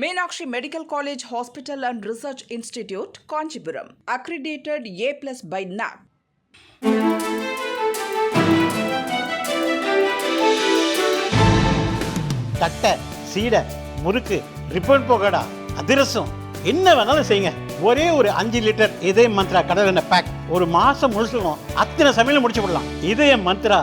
Meenakshi Medical College Hospital and Research Institute, Kanchipuram. Accredited A+ by NAC. தட்டை, சீடை, முறுக்கு, ribbon போகடா, அதிரசம் என்ன வேணாலும் செய்யுங்க. ஒரே ஒரு 5 லிட்டர் இதய மந்த்ரா கடல் எண்ணெய் பேக் ஒரு மாசம் முழுசுக்கும் அத்தனை சமையல் முடிச்சு விடலாம். இதய மந்த்ரா.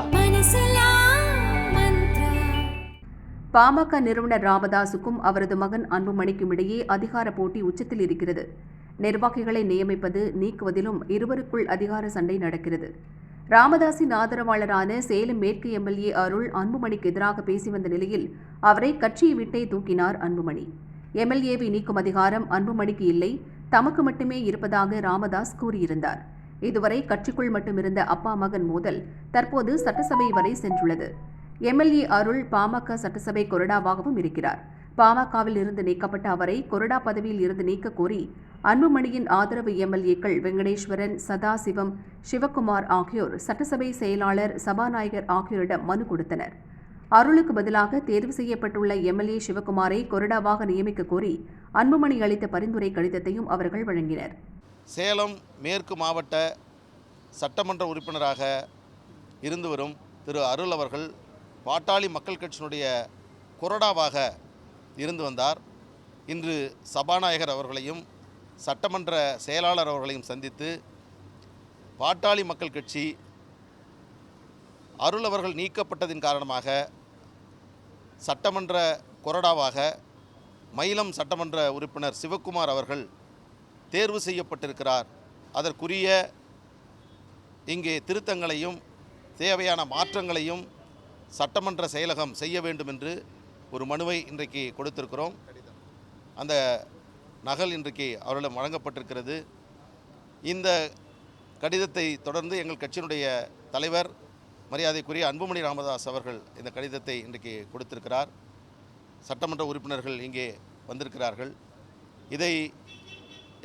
பாமக நிறுவனர் ராமதாசுக்கும் அவரது மகன் அன்புமணிக்கும் இடையே அதிகார போட்டி உச்சத்தில் இருக்கிறது. நிர்வாகிகளை நியமிப்பது, நீக்குவதிலும் இருவருக்குள் அதிகார சண்டை நடக்கிறது. ராமதாஸின் ஆதரவாளரான சேலம் மேற்கு எம்எல்ஏ அருள் அன்புமணிக்கு எதிராக பேசி வந்த நிலையில் அவரை கட்சியை விட்டே தூக்கினார் அன்புமணி. எம்எல்ஏவை நீக்கும் அதிகாரம் அன்புமணிக்கு இல்லை, தமக்கு மட்டுமே இருப்பதாக ராமதாஸ் கூறியிருந்தார். இதுவரை கட்சிக்குள் மட்டுமிருந்த அப்பா மகன் மோதல் தற்போது சட்டசபை வரை சென்றுள்ளது. எம்எல்ஏ அருள் பாமக சட்டசபை கொறடாவாகவும் இருக்கிறார். பாமகவில் இருந்து நீக்கப்பட்ட அவரை கொறடா பதவியில் இருந்து நீக்க கோரி அன்புமணியின் ஆதரவு எம்எல்ஏக்கள் வெங்கடேஸ்வரன், சதாசிவம், சிவக்குமார் ஆகியோர் சட்டசபை செயலாளர், சபாநாயகர் ஆகியோரிடம் மனு கொடுத்தனர். அருளுக்கு பதிலாக தேர்வு செய்யப்பட்டுள்ள எம்எல்ஏ சிவக்குமாரை கொறடாவாக நியமிக்க கோரி அன்புமணி அளித்த பரிந்துரை கடிதத்தையும் அவர்கள் வழங்கினர். சேலம் மேற்கு மாவட்ட சட்டமன்ற உறுப்பினராக இருந்து வரும் திரு அருள் அவர்கள் பாட்டாளி மக்கள் கட்சியினுடைய கொறடாவாக இருந்து வந்தார். இன்று சபாநாயகர் அவர்களையும் சட்டமன்ற செயலாளர் அவர்களையும் சந்தித்து பாட்டாளி மக்கள் கட்சி அருள் அவர்கள் நீக்கப்பட்டதின் காரணமாக சட்டமன்ற கொறடாவாக மயிலம் சட்டமன்ற உறுப்பினர் சிவக்குமார் அவர்கள் தேர்வு செய்யப்பட்டிருக்கிறார். அதற்குரிய இங்கே திருத்தங்களையும் தேவையான மாற்றங்களையும் சட்டமன்ற செயலகம் செய்ய வேண்டும் என்று ஒரு மனுவை இன்றைக்கு கொடுத்திருக்கிறோம். அந்த நகல் இன்றைக்கு அவர்களிடம் வழங்கப்பட்டிருக்கிறது. இந்த கடிதத்தை தொடர்ந்து எங்கள் கட்சியினுடைய தலைவர் மரியாதைக்குரிய அன்புமணி ராமதாஸ் அவர்கள் இந்த கடிதத்தை இன்றைக்கு கொடுத்திருக்கிறார். சட்டமன்ற உறுப்பினர்கள் இங்கே வந்திருக்கிறார்கள். இதை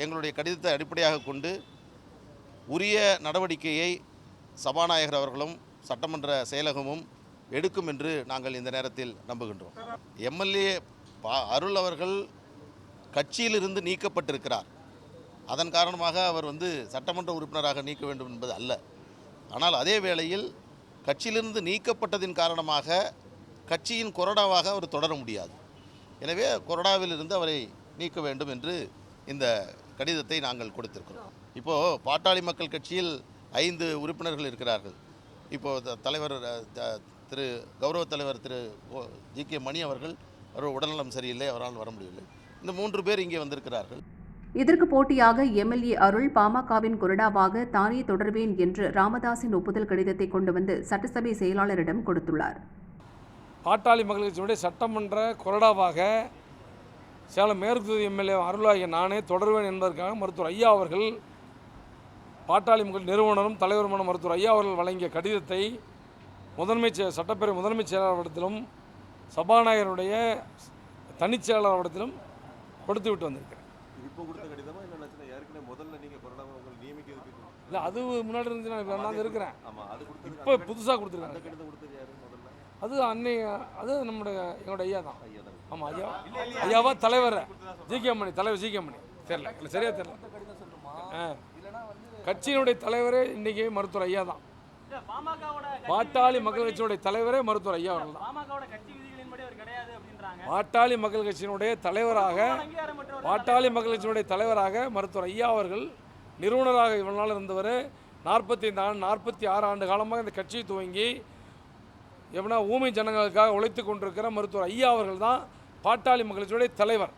எங்களுடைய கடிதத்தை அடிப்படையாக கொண்டு உரிய நடவடிக்கையை சபாநாயகர் அவர்களும் சட்டமன்ற செயலகமும் எடுக்கும் என்று நாங்கள் இந்த நேரத்தில் நம்புகின்றோம். எம்எல்ஏ அருள் அவர்கள் கட்சியிலிருந்து நீக்கப்பட்டிருக்கிறார். அதன் காரணமாக அவர் சட்டமன்ற உறுப்பினராக நீக்க வேண்டும் என்பது அல்ல. ஆனால் அதே வேளையில் கட்சியிலிருந்து நீக்கப்பட்டதின் காரணமாக கட்சியின் கொறடாவாக அவர் தொடர முடியாது. எனவே கொறடாவிலிருந்து அவரை நீக்க வேண்டும் என்று இந்த கடிதத்தை நாங்கள் கொடுத்திருக்கிறோம். இப்போது பாட்டாளி மக்கள் கட்சியில் 5 உறுப்பினர்கள் இருக்கிறார்கள். இப்போது தலைவர் திரு கௌரவ தலைவர் திரு ஜி.கே. மணி அவர்கள் உடல்நலம் சரியில்லை, அவரால் வர முடியவில்லை. இந்த 3 பேர் இங்கே வந்திருக்கிறார்கள். இதற்கு போட்டியாக எம்எல்ஏ அருள் பாமகவின் கொறடாவாக தானே தொடர்வேன் என்று ராமதாஸின் ஒப்புதல் கடிதத்தை கொண்டு வந்து சட்டசபை செயலாளரிடம் கொடுத்துள்ளார். பாட்டாளி மக்கள் கட்சியினுடைய சட்டமன்ற கொறடாவாக சேலம் மேற்கு தொகுதி எம்எல்ஏ அருளாகிய நானே தொடர்வேன் என்பதற்காக மருத்துவர் ஐயா அவர்கள் பாட்டாளி மக்கள் நிறுவனரும் தலைவருமான மருத்துவர் ஐயா அவர்கள் வழங்கிய கடிதத்தை சட்டப்பேரவை முதன்மை செயலாளரிடத்திலும் சபாநாயகருடைய தனிச் செயலாளரிடத்திலும் கொடுத்து விட்டு வந்திருக்கிறேன். இல்லை, அது முன்னாடி இருந்து நான் இருக்கிறேன். இப்போ புதுசாக கொடுத்துருக்கேன். அது அது எங்களோட ஐயா தான். ஆமாம், ஐயாவா தலைவர் ஜி.கே. மணி, தலைவர் ஜி.கே. மணி. தெரியல, இல்லை சரியாக தெரியல. கட்சியினுடைய தலைவரே இன்றைக்கி மருத்துவர் ஐயா தான். பாட்டாளி மக்கள் கட்சியினுடைய தலைவரே மருத்துவர் ஐயா அவர்கள் தான். பாட்டாளி மக்கள் கட்சியினுடைய தலைவராக மருத்துவர் ஐயா அவர்கள் நிறுவனராக இவ்வளவு நாள் இருந்தவர். 46 ஆண்டு காலமாக இந்த கட்சியை துவங்கி ஊமை ஜனங்களுக்காக உழைத்து கொண்டிருக்கிற மருத்துவர் ஐயா அவர்கள் தான் பாட்டாளி மக்கள் கட்சியினுடைய தலைவர்.